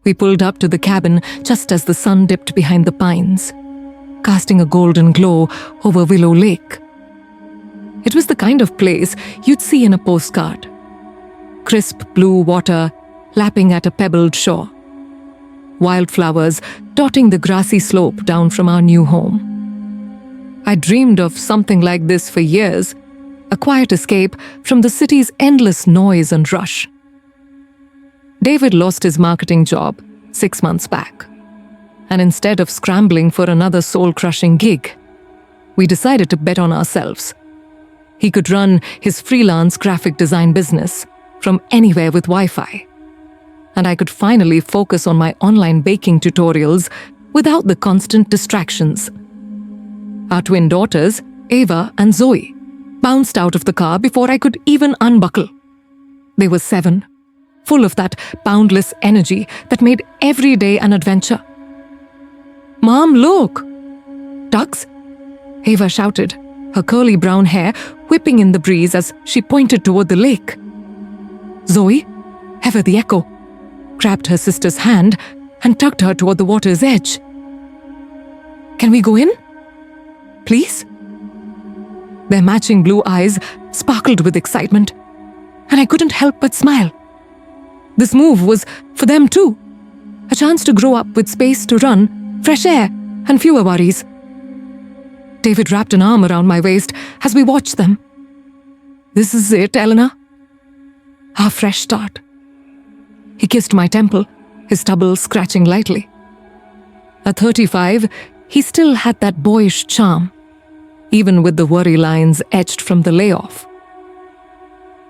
We pulled up to the cabin just as the sun dipped behind the pines, casting a golden glow over Willow Lake. It was the kind of place you'd see in a postcard. Crisp blue water lapping at a pebbled shore. Wildflowers dotting the grassy slope down from our new home. I dreamed of something like this for years, a quiet escape from the city's endless noise and rush. David lost his marketing job 6 months back, and instead of scrambling for another soul-crushing gig, we decided to bet on ourselves. He could run his freelance graphic design business from anywhere with Wi-Fi, and I could finally focus on my online baking tutorials without the constant distractions. Our twin daughters, Ava and Zoe, bounced out of the car before I could even unbuckle. They were 7, full of that boundless energy that made every day an adventure. "Mom, look!" "Ducks?" Ava shouted, her curly brown hair whipping in the breeze as she pointed toward the lake. Zoe, ever the echo, grabbed her sister's hand and tugged her toward the water's edge. "Can we go in? Please?" Their matching blue eyes sparkled with excitement, and I couldn't help but smile. This move was for them too, a chance to grow up with space to run, fresh air, and fewer worries. David wrapped an arm around my waist as we watched them. "This is it, Elena. Our fresh start." He kissed my temple, his stubble scratching lightly. At 35, he still had that boyish charm, even with the worry lines etched from the layoff.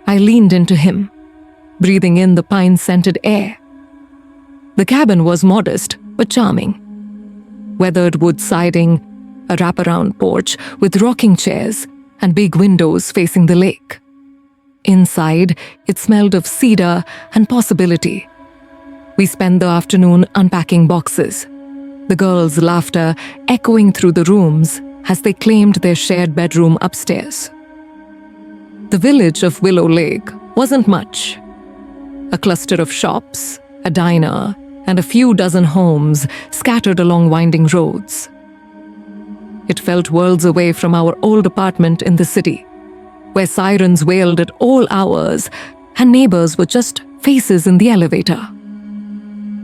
I leaned into him, breathing in the pine-scented air. The cabin was modest but charming. Weathered wood siding, a wraparound porch with rocking chairs and big windows facing the lake. Inside, it smelled of cedar and possibility. We spent the afternoon unpacking boxes, the girls' laughter echoing through the rooms as they claimed their shared bedroom upstairs. The village of Willow Lake wasn't much. A cluster of shops, a diner, and a few dozen homes scattered along winding roads. It felt worlds away from our old apartment in the city, where sirens wailed at all hours and neighbors were just faces in the elevator.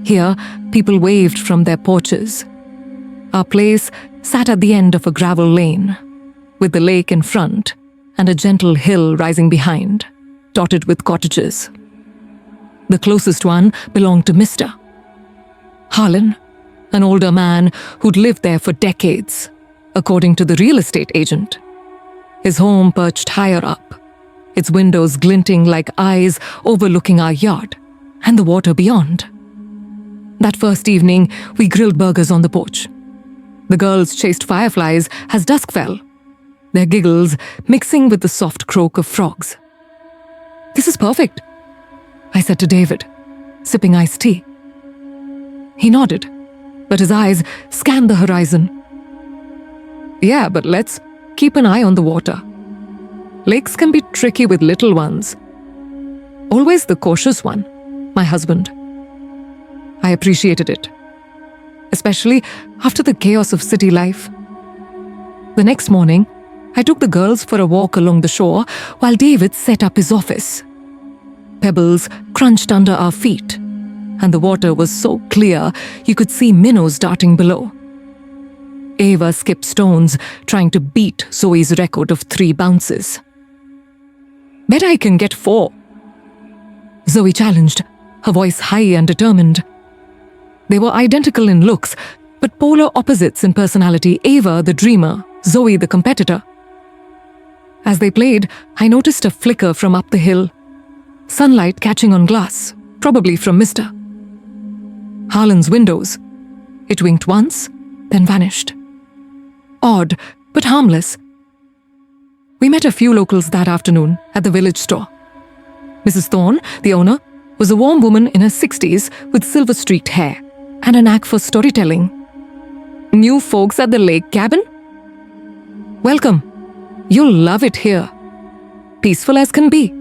Here, people waved from their porches. Our place sat at the end of a gravel lane, with the lake in front and a gentle hill rising behind, dotted with cottages. The closest one belonged to Mr. Harlan, an older man who'd lived there for decades, according to the real estate agent. His home perched higher up, its windows glinting like eyes overlooking our yard and the water beyond. That first evening, we grilled burgers on the porch. The girls chased fireflies as dusk fell, their giggles mixing with the soft croak of frogs. "This is perfect," I said to David, sipping iced tea. He nodded, but his eyes scanned the horizon. "Yeah, but let's keep an eye on the water. Lakes can be tricky with little ones. Always the cautious one, my husband." I appreciated it, especially after the chaos of city life. The next morning, I took the girls for a walk along the shore while David set up his office. Pebbles crunched under our feet, and the water was so clear you could see minnows darting below. Ava skipped stones, trying to beat Zoe's record of 3 bounces. "Bet I can get 4. Zoe challenged, her voice high and determined. They were identical in looks, but polar opposites in personality. Ava, the dreamer, Zoe, the competitor. As they played, I noticed a flicker from up the hill. Sunlight catching on glass, probably from Mr. Harlan's windows. It winked once, then vanished. Odd, but harmless. We met a few locals that afternoon at the village store. Mrs. Thorne, the owner, was a warm woman in her 60s with silver-streaked hair and a knack for storytelling. "New folks at the lake cabin? Welcome. You'll love it here. Peaceful as can be."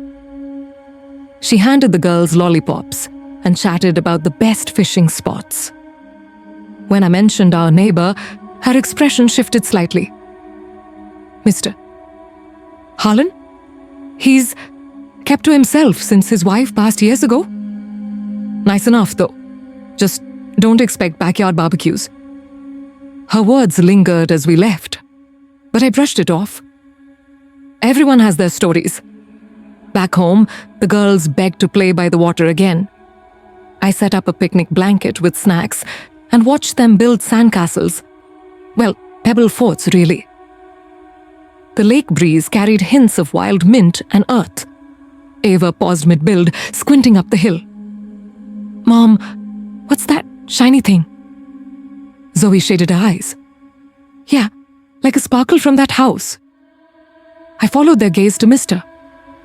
She handed the girls lollipops, and chatted about the best fishing spots. When I mentioned our neighbor, her expression shifted slightly. Mr. Harlan? He's kept to himself since his wife passed years ago. Nice enough, though. Just don't expect backyard barbecues. Her words lingered as we left, but I brushed it off. Everyone has their stories. Back home, the girls begged to play by the water again. I set up a picnic blanket with snacks and watched them build sandcastles. Well, pebble forts, really. The lake breeze carried hints of wild mint and earth. Ava paused mid-build, squinting up the hill. Mom, what's that shiny thing? Zoe shaded her eyes. Yeah, like a sparkle from that house. I followed their gaze to Mr.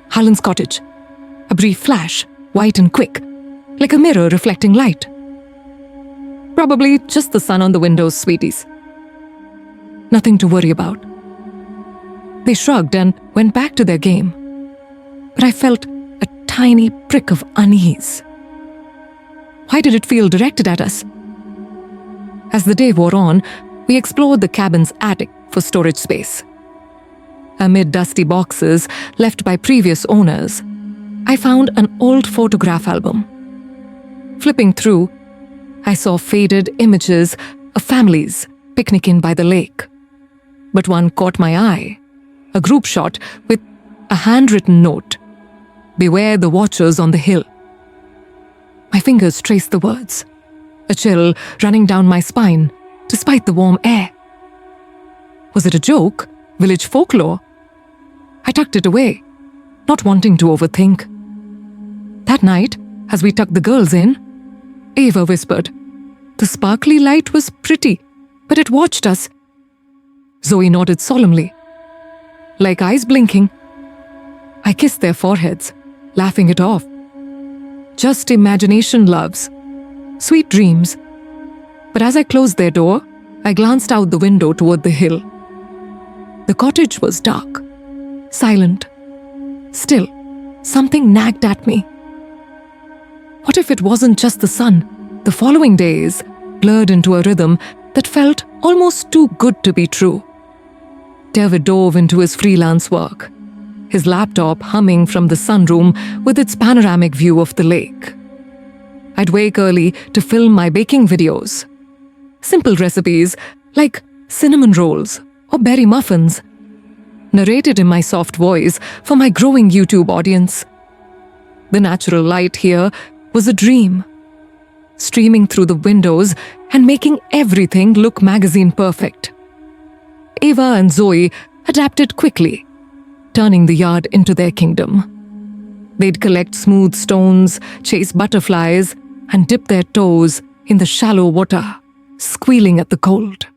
Harlan's cottage. A brief flash, white and quick, like a mirror reflecting light. Probably just the sun on the windows, sweeties. Nothing to worry about. They shrugged and went back to their game. But I felt a tiny prick of unease. Why did it feel directed at us? As the day wore on, we explored the cabin's attic for storage space. Amid dusty boxes left by previous owners, I found an old photograph album. Flipping through, I saw faded images of families picnicking by the lake. But one caught my eye, a group shot with a handwritten note. Beware the watchers on the hill. My fingers traced the words, a chill running down my spine despite the warm air. Was it a joke? Village folklore? I tucked it away, not wanting to overthink. That night, as we tucked the girls in, Ava whispered, "The sparkly light was pretty, but it watched us." Zoe nodded solemnly. Like eyes blinking, I kissed their foreheads, laughing it off. Just imagination, loves. Sweet dreams. But as I closed their door, I glanced out the window toward the hill. The cottage was dark, silent. Still, something nagged at me. What if it wasn't just the sun? The following days blurred into a rhythm that felt almost too good to be true. David dove into his freelance work, his laptop humming from the sunroom with its panoramic view of the lake. I'd wake early to film my baking videos. Simple recipes like cinnamon rolls or berry muffins, narrated in my soft voice for my growing YouTube audience. The natural light here was a dream, streaming through the windows and making everything look magazine perfect. Ava and Zoe adapted quickly, turning the yard into their kingdom. They'd collect smooth stones, chase butterflies, and dip their toes in the shallow water, squealing at the cold.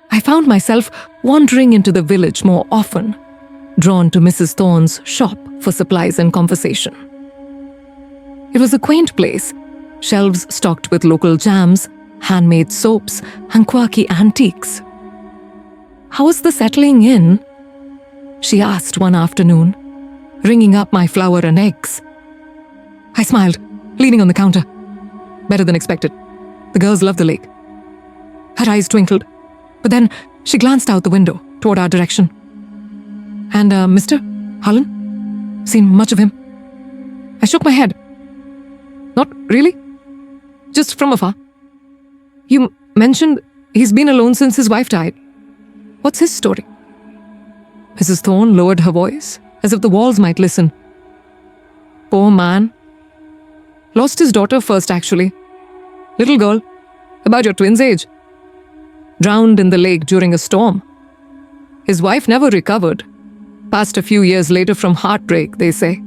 I found myself wandering into the village more often, drawn to Mrs. Thorne's shop for supplies and conversation. It was a quaint place, shelves stocked with local jams, handmade soaps, and quirky antiques. "How was the settling in?" she asked one afternoon, ringing up my flour and eggs. I smiled, leaning on the counter. Better than expected. The girls loved the lake. Her eyes twinkled, but then she glanced out the window toward our direction. "And Mr. Harlan? Seen much of him?" I shook my head. "Not really. Just from afar. You mentioned he's been alone since his wife died. What's his story?" Mrs. Thorne lowered her voice, as if the walls might listen. "Poor man. Lost his daughter first, actually. Little girl, about your twins' age. Drowned in the lake during a storm. His wife never recovered. Passed a few years later from heartbreak, they say.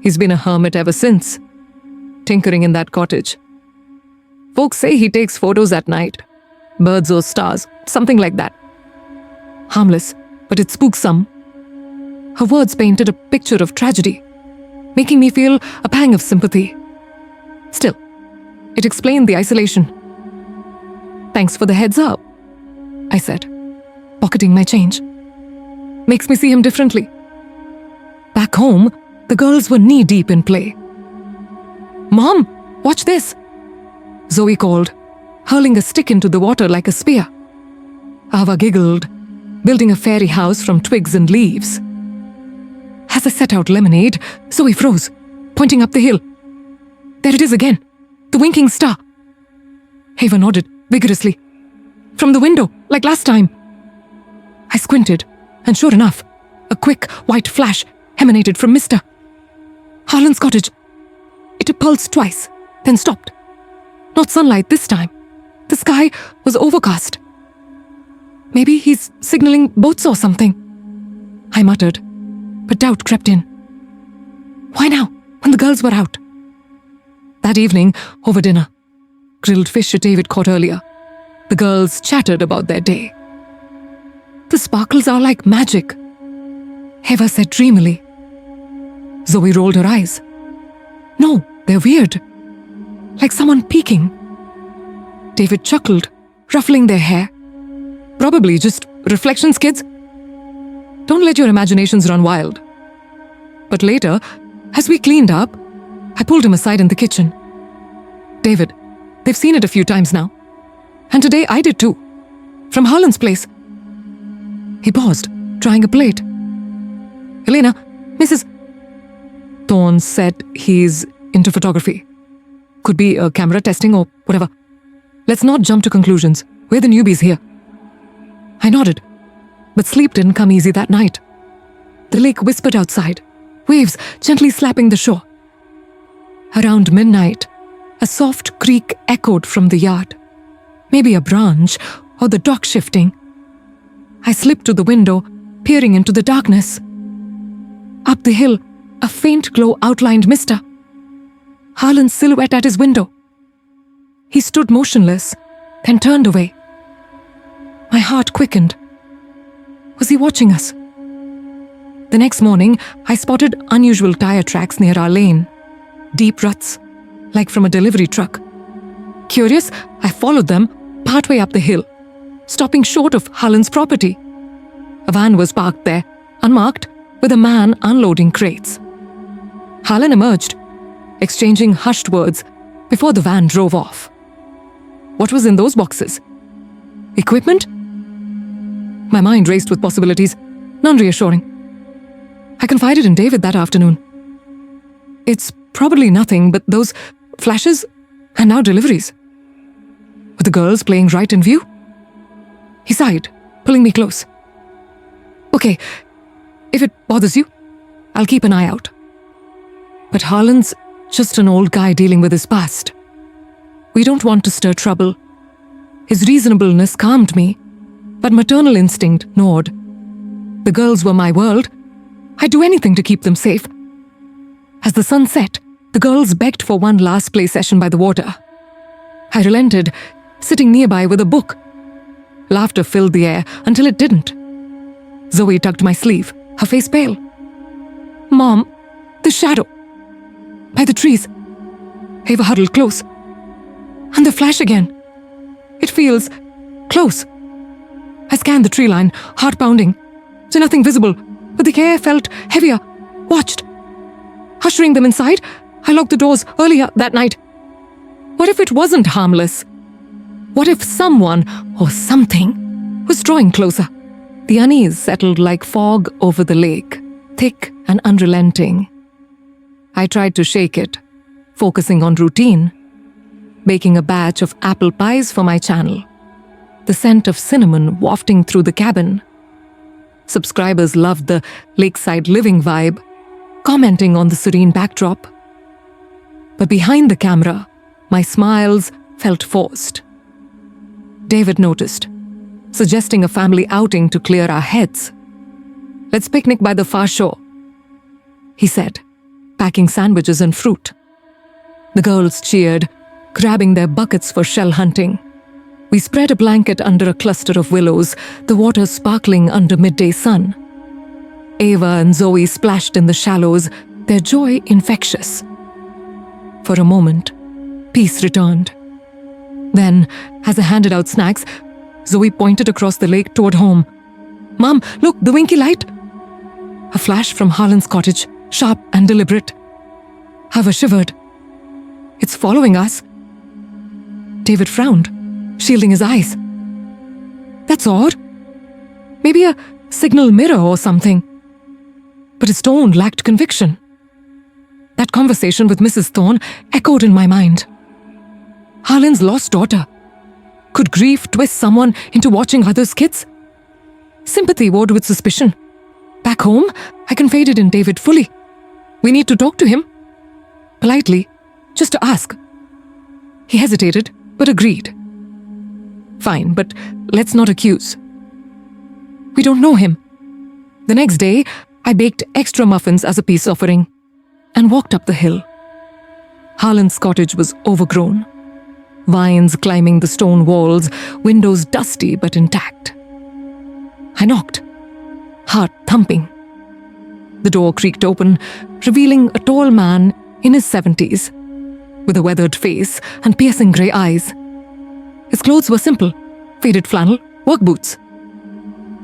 He's been a hermit ever since, tinkering in that cottage. Folks say he takes photos at night. Birds or stars, something like that. Harmless, but it spooks some." Her words painted a picture of tragedy, making me feel a pang of sympathy. Still, it explained the isolation. "Thanks for the heads up," I said, pocketing my change. "Makes me see him differently." Back home, the girls were knee-deep in play. "Mom, watch this!" Zoe called, hurling a stick into the water like a spear. Ava giggled, building a fairy house from twigs and leaves. As I set out lemonade, Zoe froze, pointing up the hill. "There it is again, the winking star." Ava nodded vigorously. "From the window, like last time." I squinted, and sure enough, a quick white flash emanated from Mr. Harlan's cottage. It pulsed twice, then stopped. Not sunlight this time. The sky was overcast. "Maybe he's signaling boats or something," I muttered, but doubt crept in. Why now, when the girls were out? That evening, over dinner, grilled fish David caught earlier, the girls chattered about their day. "The sparkles are like magic," Eva said dreamily. Zoe rolled her eyes. "No, they're weird. Like someone peeking." David chuckled, ruffling their hair. "Probably just reflections, kids. Don't let your imaginations run wild." But later, as we cleaned up, I pulled him aside in the kitchen. "David, they've seen it a few times now. And today I did too. From Harlan's place." He paused, trying a plate. "Elena, Mrs. Thorne said he's into photography. Could be a camera testing or whatever. Let's not jump to conclusions. We're the newbies here." I nodded, but sleep didn't come easy that night. The lake whispered outside, waves gently slapping the shore. Around midnight, a soft creak echoed from the yard. Maybe a branch or the dock shifting. I slipped to the window, peering into the darkness. Up the hill, a faint glow outlined Mr. Harlan's silhouette at his window. He stood motionless, then turned away. My heart quickened. Was he watching us? The next morning, I spotted unusual tire tracks near our lane. Deep ruts, like from a delivery truck. Curious, I followed them partway up the hill, stopping short of Harlan's property. A van was parked there, unmarked, with a man unloading crates. Harlan emerged, exchanging hushed words before the van drove off. What was in those boxes? Equipment? My mind raced with possibilities, none reassuring. I confided in David that afternoon. "It's probably nothing but those flashes and now deliveries. Were the girls playing right in view?" He sighed, pulling me close. "Okay, if it bothers you, I'll keep an eye out." But Harlan's just an old guy dealing with his past. We don't want to stir trouble. His reasonableness calmed me, but maternal instinct gnawed. The girls were my world. I'd do anything to keep them safe. As the sun set, the girls begged for one last play session by the water. I relented, sitting nearby with a book. Laughter filled the air until it didn't. Zoe tugged my sleeve, her face pale. "Mom, the shadow. By the trees." Ava huddled close. "And the flash again. It feels close." I scanned the tree line, heart pounding. So nothing visible, but the air felt heavier. Watched. Ushering them inside, I locked the doors earlier that night. What if it wasn't harmless? What if someone or something was drawing closer? The unease settled like fog over the lake, thick and unrelenting. I tried to shake it, focusing on routine, baking a batch of apple pies for my channel, the scent of cinnamon wafting through the cabin. Subscribers loved the Lakeside living vibe, commenting on the serene backdrop. But behind the camera, my smiles felt forced. David noticed, suggesting a family outing to clear our heads. "Let's picnic by the far shore," he said, packing sandwiches and fruit. The girls cheered, grabbing their buckets for shell hunting. We spread a blanket under a cluster of willows, the water sparkling under midday sun. Ava and Zoe splashed in the shallows, their joy infectious. For a moment, peace returned. Then, as I handed out snacks, Zoe pointed across the lake toward home. "Mom, look, the winky light!" A flash from Harlan's cottage, sharp and deliberate. Ava shivered. It's following us. David frowned, shielding his eyes. That's odd. Maybe a signal mirror or something. But his tone lacked conviction. That conversation with Mrs. Thorne echoed in my mind. Harlan's lost daughter. Could grief twist someone into watching others' kids? Sympathy warred with suspicion. Back home, I confided in David fully. We need to talk to him. Politely, just to ask. He hesitated, but agreed. Fine, but let's not accuse. We don't know him. The next day, I baked extra muffins as a peace offering and walked up the hill. Harlan's cottage was overgrown. Vines climbing the stone walls, windows dusty but intact. I knocked, heart thumping. The door creaked open, revealing a tall man in his 70s, with a weathered face and piercing grey eyes. His clothes were simple, faded flannel, work boots.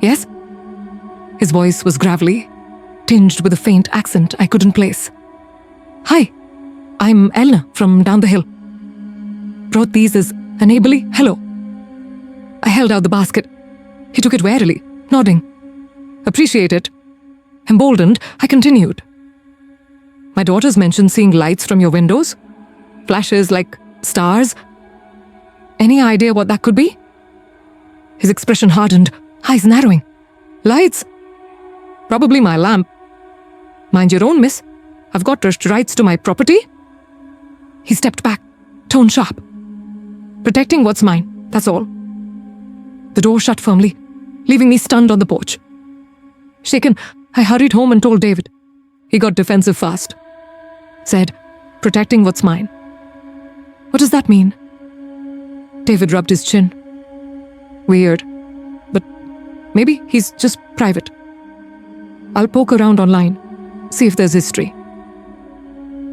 Yes? His voice was gravelly, tinged with a faint accent I couldn't place. Hi, I'm Elena from down the hill. Brought these as a neighborly hello. I held out the basket. He took it warily, nodding. Appreciate it. Emboldened, I continued. My daughters mentioned seeing lights from your windows. Flashes like stars. Any idea what that could be? His expression hardened, eyes narrowing. Lights? Probably my lamp. Mind your own, miss. I've got rights to my property. He stepped back, tone sharp. Protecting what's mine, that's all. The door shut firmly, leaving me stunned on the porch. Shaken, I hurried home and told David. He got defensive fast. Said, protecting what's mine. What does that mean? David rubbed his chin. Weird, but maybe he's just private. I'll poke around online, see if there's history.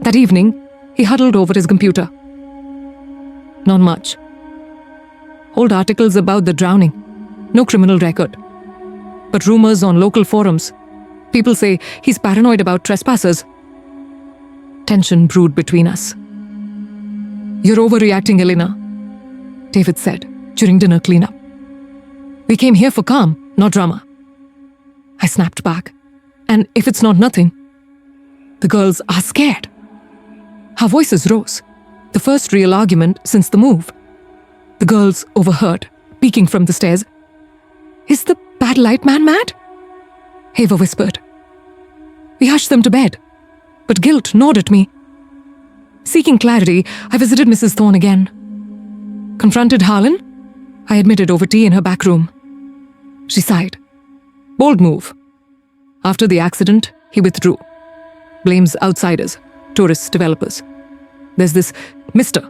That evening, he huddled over his computer. Not much. Old articles about the drowning. No criminal record. But rumors on local forums. People say he's paranoid about trespassers. Tension brewed between us. You're overreacting, Elena, David said during dinner cleanup. We came here for calm, not drama. I snapped back. And if it's not nothing, the girls are scared. Our voices rose. The first real argument since the move. The girls overheard, peeking from the stairs. Is the bad light man mad? Ava whispered. We hushed them to bed, but guilt gnawed at me. Seeking clarity, I visited Mrs. Thorne again. Confronted Harlan? I admitted over tea in her back room. She sighed. Bold move. After the accident, he withdrew. Blames outsiders, tourists, developers. There's this Mr.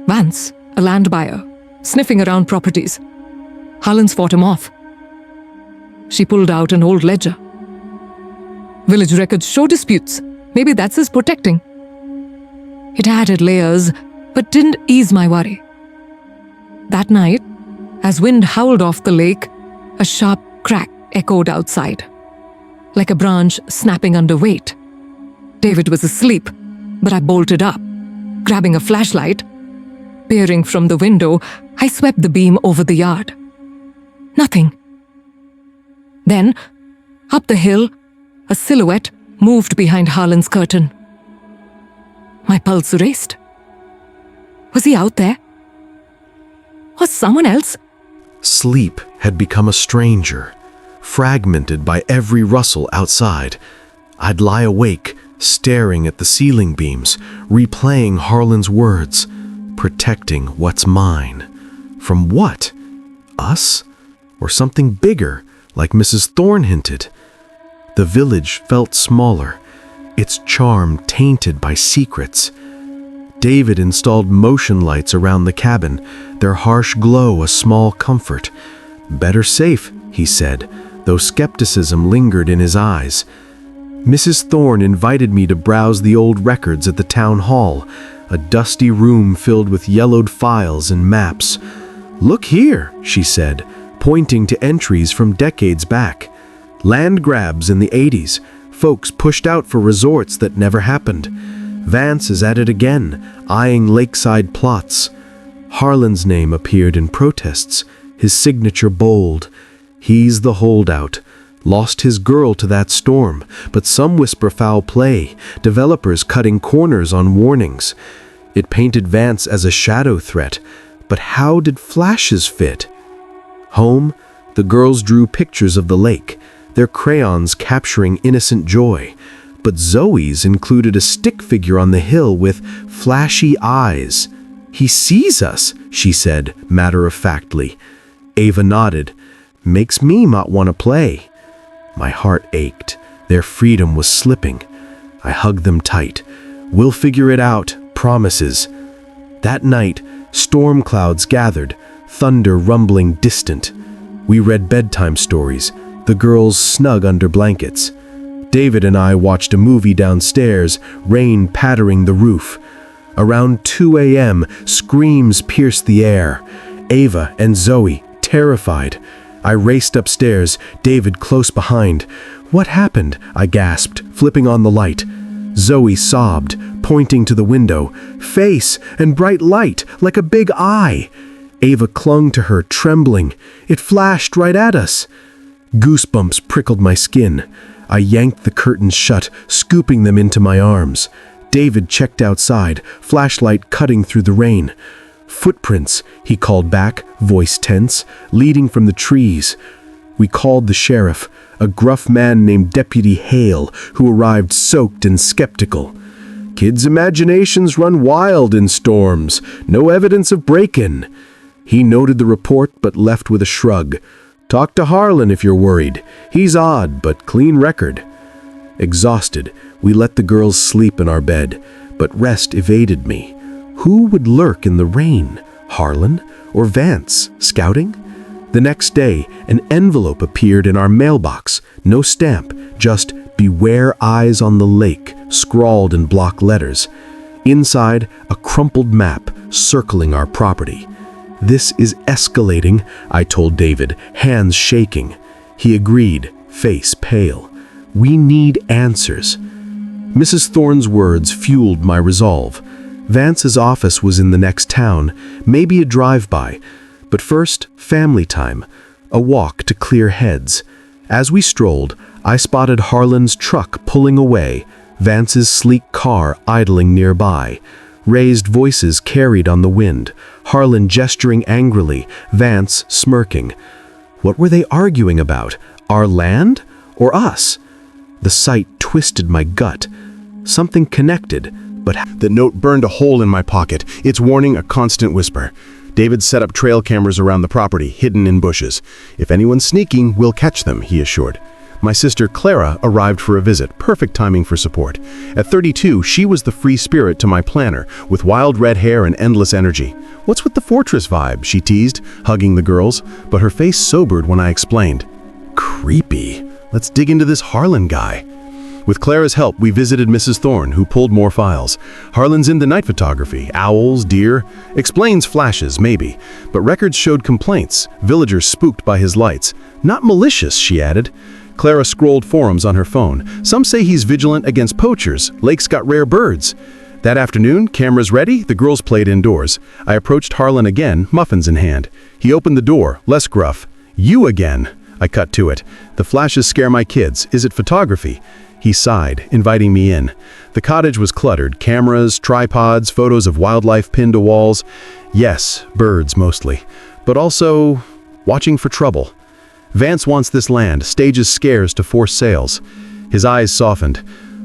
Vance, a land buyer, sniffing around properties. Harlan's fought him off. She pulled out an old ledger. Village records show disputes. Maybe that's his protecting. It added layers, but didn't ease my worry. That night, as wind howled off the lake, a sharp crack echoed outside, like a branch snapping under weight. David was asleep, but I bolted up, grabbing a flashlight. Peering from the window, I swept the beam over the yard. Nothing. Then, up the hill, a silhouette moved behind Harlan's curtain. My pulse raced. Was he out there? Was someone else? Sleep had become a stranger, fragmented by every rustle outside. I'd lie awake, staring at the ceiling beams, replaying Harlan's words, protecting what's mine. From what? Us? Or something bigger, like Mrs. Thorne hinted? The village felt smaller, its charm tainted by secrets. David installed motion lights around the cabin, their harsh glow a small comfort. Better safe, he said, though skepticism lingered in his eyes. Mrs. Thorne invited me to browse the old records at the town hall, a dusty room filled with yellowed files and maps. Look here, she said, pointing to entries from decades back. Land grabs in the 80s, folks pushed out for resorts that never happened. Vance is at it again, eyeing Lakeside plots. Harlan's name appeared in protests, his signature bold. He's the holdout. Lost his girl to that storm, but some whisper foul play, developers cutting corners on warnings. It painted Vance as a shadow threat, but how did flashes fit? Home, the girls drew pictures of the lake, their crayons capturing innocent joy. But Zoe's included a stick figure on the hill with flashy eyes. "He sees us," she said, matter-of-factly. Ava nodded. "Makes me not want to play." My heart ached. Their freedom was slipping. I hugged them tight. "We'll figure it out, promises." That night, storm clouds gathered, thunder rumbling distant. We read bedtime stories, the girls snug under blankets. David and I watched a movie downstairs, rain pattering the roof. Around 2 a.m., screams pierced the air. Ava and Zoe, terrified. I raced upstairs, David close behind. "What happened?" I gasped, flipping on the light. Zoe sobbed, pointing to the window. "Face and bright light, like a big eye." Ava clung to her, trembling. "It flashed right at us." Goosebumps prickled my skin. I yanked the curtains shut, scooping them into my arms. David checked outside, flashlight cutting through the rain. "Footprints," he called back, voice tense, leading from the trees. We called the sheriff, a gruff man named Deputy Hale, who arrived soaked and skeptical. "Kids' imaginations run wild in storms. No evidence of break-in." He noted the report but left with a shrug. "Talk to Harlan if you're worried. He's odd, but clean record." Exhausted, we let the girls sleep in our bed, but rest evaded me. Who would lurk in the rain? Harlan or Vance, scouting? The next day, an envelope appeared in our mailbox. No stamp, just "Beware eyes on the lake," scrawled in block letters. Inside, a crumpled map circling our property. "This is escalating," I told David, hands shaking. He agreed, face pale. "We need answers." Mrs. Thorne's words fueled my resolve. Vance's office was in the next town, maybe a drive-by. But first, family time, a walk to clear heads. As we strolled, I spotted Harlan's truck pulling away, Vance's sleek car idling nearby. Raised voices carried on the wind, Harlan gesturing angrily, Vance smirking. What were they arguing about? Our land or us? The sight twisted my gut. Something connected, but The note burned a hole in my pocket, its warning a constant whisper. David set up trail cameras around the property, hidden in bushes. "If anyone's sneaking, we'll catch them," he assured. My sister Clara arrived for a visit, perfect timing for support. At 32, she was the free spirit to my planner, with wild red hair and endless energy. "What's with the fortress vibe?" she teased, hugging the girls, but her face sobered when I explained. "Creepy. Let's dig into this Harlan guy." With Clara's help, we visited Mrs. Thorne, who pulled more files. Harlan's into night photography, owls, deer, explains flashes, maybe. But records showed complaints, villagers spooked by his lights. Not malicious, she added. Clara scrolled forums on her phone. Some say he's vigilant against poachers. Lake's got rare birds. That afternoon, cameras ready, the girls played indoors. I approached Harlan again, muffins in hand. He opened the door, less gruff. "You again." I cut to it. "The flashes scare my kids. Is it photography?" He sighed, inviting me in. The cottage was cluttered, cameras, tripods, photos of wildlife pinned to walls. Yes, birds mostly, but also watching for trouble. Vance wants this land, stages scares to force sales. His eyes softened.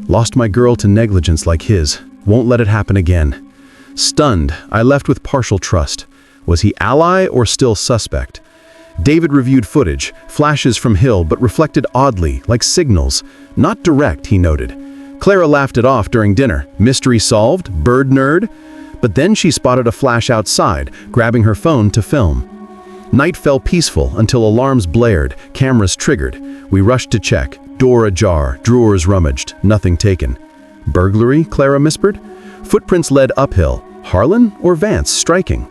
Lost my girl to negligence like his. Won't let it happen again. Stunned, I left with partial trust. Was he ally or still suspect? David reviewed footage, flashes from Hill, but reflected oddly, like signals. Not direct, he noted. Clara laughed it off during dinner. Mystery solved? Bird nerd? But then she spotted a flash outside, grabbing her phone to film. Night fell peaceful until alarms blared, cameras triggered. We rushed to check. Door ajar, drawers rummaged, nothing taken. Burglary? Clara whispered. Footprints led uphill. Harlan or Vance striking?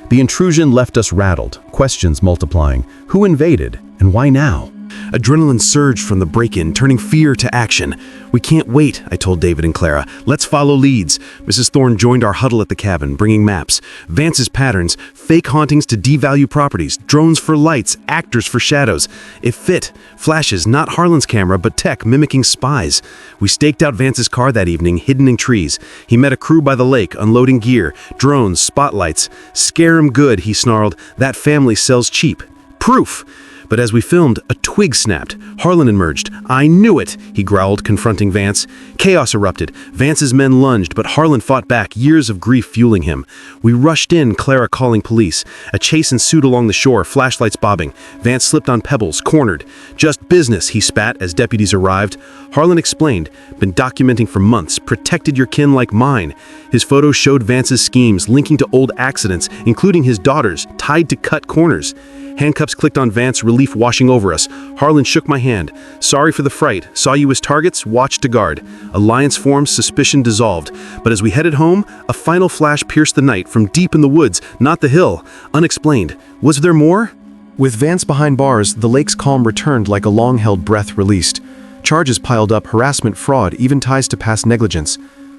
The intrusion left us rattled, questions multiplying. Who invaded, and why now? Adrenaline surged from the break-in, turning fear to action. "We can't wait," I told David and Clara. "Let's follow leads." Mrs. Thorne joined our huddle at the cabin, bringing maps, Vance's patterns, fake hauntings to devalue properties, drones for lights, actors for shadows. It fit. Flashes, not Harlan's camera, but tech mimicking spies. We staked out Vance's car that evening, hidden in trees. He met a crew by the lake, unloading gear, drones, spotlights. "Scare 'em good," he snarled. "That family sells cheap." Proof! But as we filmed, a twig snapped. Harlan emerged. "I knew it," he growled, confronting Vance. Chaos erupted. Vance's men lunged, but Harlan fought back, years of grief fueling him. We rushed in, Clara calling police. A chase ensued along the shore, flashlights bobbing. Vance slipped on pebbles, cornered. "Just business," he spat as deputies arrived. Harlan explained, "Been documenting for months, protected your kin like mine." His photos showed Vance's schemes, linking to old accidents, including his daughters, tied to cut corners. Handcuffs clicked on Vance, relief washing over us. Harlan shook my hand. "Sorry for the fright. Saw you as targets, watched to guard." Alliance formed, suspicion dissolved. But as we headed home, a final flash pierced the night from deep in the woods, not the hill. Unexplained. Was there more? With Vance behind bars, the lake's calm returned like a long-held breath released. Charges piled up, harassment, fraud, even ties to past negligence.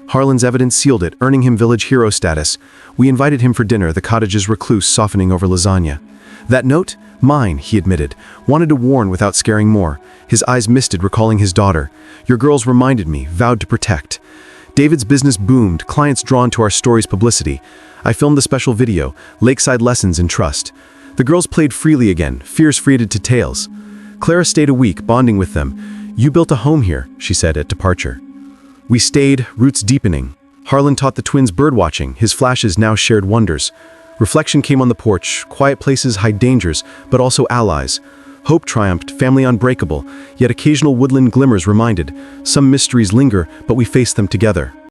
Harlan's evidence sealed it, earning him village hero status. We invited him for dinner, the cottage's recluse softening over lasagna. "That note? Mine," he admitted. "Wanted to warn without scaring more." His eyes misted, recalling his daughter. "Your girls reminded me, vowed to protect." David's business boomed, clients drawn to our story's publicity. I filmed the special video, Lakeside Lessons in Trust. The girls played freely again, fears freighted to tales. Clara stayed a week, bonding with them. "You built a home here," she said at departure. We stayed, roots deepening. Harlan taught the twins birdwatching, his flashes now shared wonders. Reflection came on the porch, quiet places hide dangers, but also allies. Hope triumphed, family unbreakable, yet occasional woodland glimmers reminded. Some mysteries linger, but we face them together.